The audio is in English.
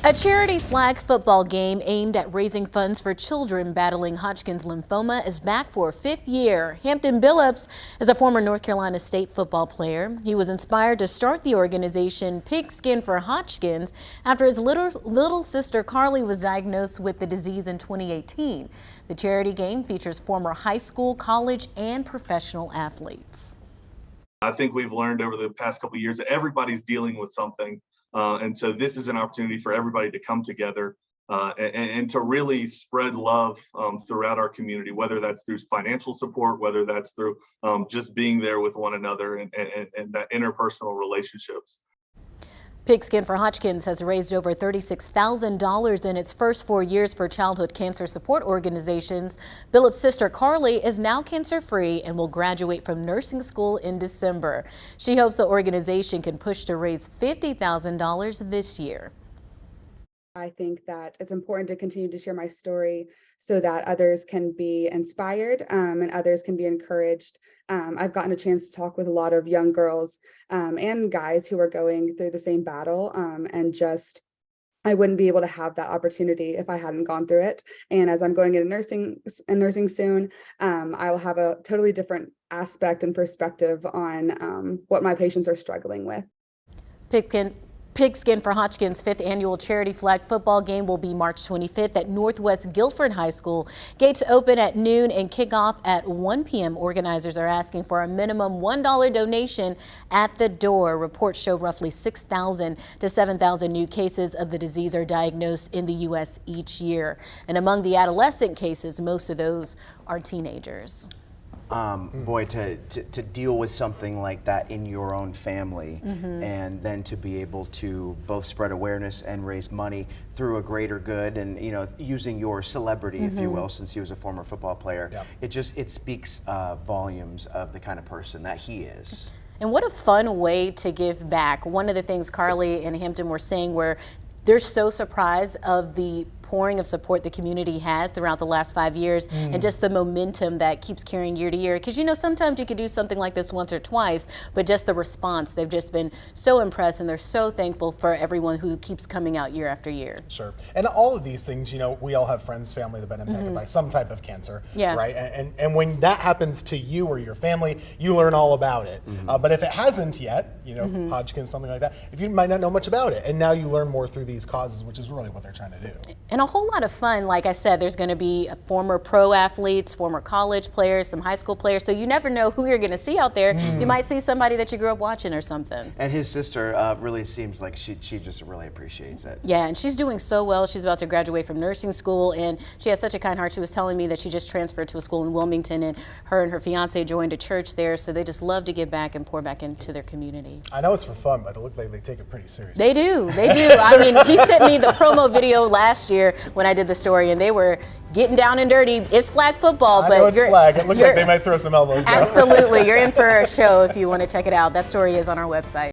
A charity flag football game aimed at raising funds for children battling Hodgkin's lymphoma is back for a fifth year. Hampton Billips is a former North Carolina State football player. He was inspired to start the organization Pigskin for Hodgkin's after his little sister Carly was diagnosed with the disease in 2018. The charity game features former high school, college, and professional athletes. I think we've learned over the past couple of years that everybody's dealing with something. And so this is an opportunity for everybody to come together and to really spread love throughout our community, whether that's through financial support, whether that's through just being there with one another and that interpersonal relationships. Pigskin for Hodgkin's has raised over $36,000 in its first 4 years for childhood cancer support organizations. Billups' sister Carly is now cancer-free and will graduate from nursing school in December. She hopes the organization can push to raise $50,000 this year. I think that it's important to continue to share my story so that others can be inspired and others can be encouraged. I've gotten a chance to talk with a lot of young girls and guys who are going through the same battle and just I wouldn't be able to have that opportunity if I hadn't gone through it. And as I'm going into nursing soon, I will have a totally different aspect and perspective on what my patients are struggling with. Pigskin for Hodgkin's 5th annual charity flag football game will be March 25th at Northwest Guilford High School. Gates open at noon and kick off at 1 p.m. Organizers are asking for a minimum $1 donation at the door. Reports show roughly 6,000 to 7,000 new cases of the disease are diagnosed in the U.S. each year. And among the adolescent cases, most of those are teenagers. Boy, to deal with something like that in your own family and then to be able to both spread awareness and raise money through a greater good and, you know, using your celebrity, if you will, since he was a former football player, it speaks volumes of the kind of person that he is. And what a fun way to give back. One of the things Carly and Hampton were saying were they're so surprised of the pouring of support the community has throughout the last 5 years and just the momentum that keeps carrying year to year. Because, you know, sometimes you could do something like this once or twice, but just the response, they've just been so impressed and they're so thankful for everyone who keeps coming out year after year. Sure. And all of these things, you know, we all have friends, family that have been impacted by some type of cancer, right? And when that happens to you or your family, you learn all about it. But if it hasn't yet, you know, Hodgkin, something like that, if you might not know much about it, and now you learn more through these causes, which is really what they're trying to do. And a whole lot of fun. Like I said, there's going to be former pro athletes, former college players, some high school players. So you never know who you're going to see out there. You might see somebody that you grew up watching or something. And his sister really seems like she just really appreciates it. Yeah, and she's doing so well. She's about to graduate from nursing school, and she has such a kind heart. She was telling me that she just transferred to a school in Wilmington, and her fiance joined a church there. So they just love to give back and pour back into their community. I know it's for fun, but it looked like they take it pretty seriously. They do. They do. I mean, he sent me the promo video last year when I did the story, and they were getting down and dirty. It's flag football, but it's flag. It looks like they might throw some elbows down. Absolutely. You're in for a show if you want to check it out. That story is on our website.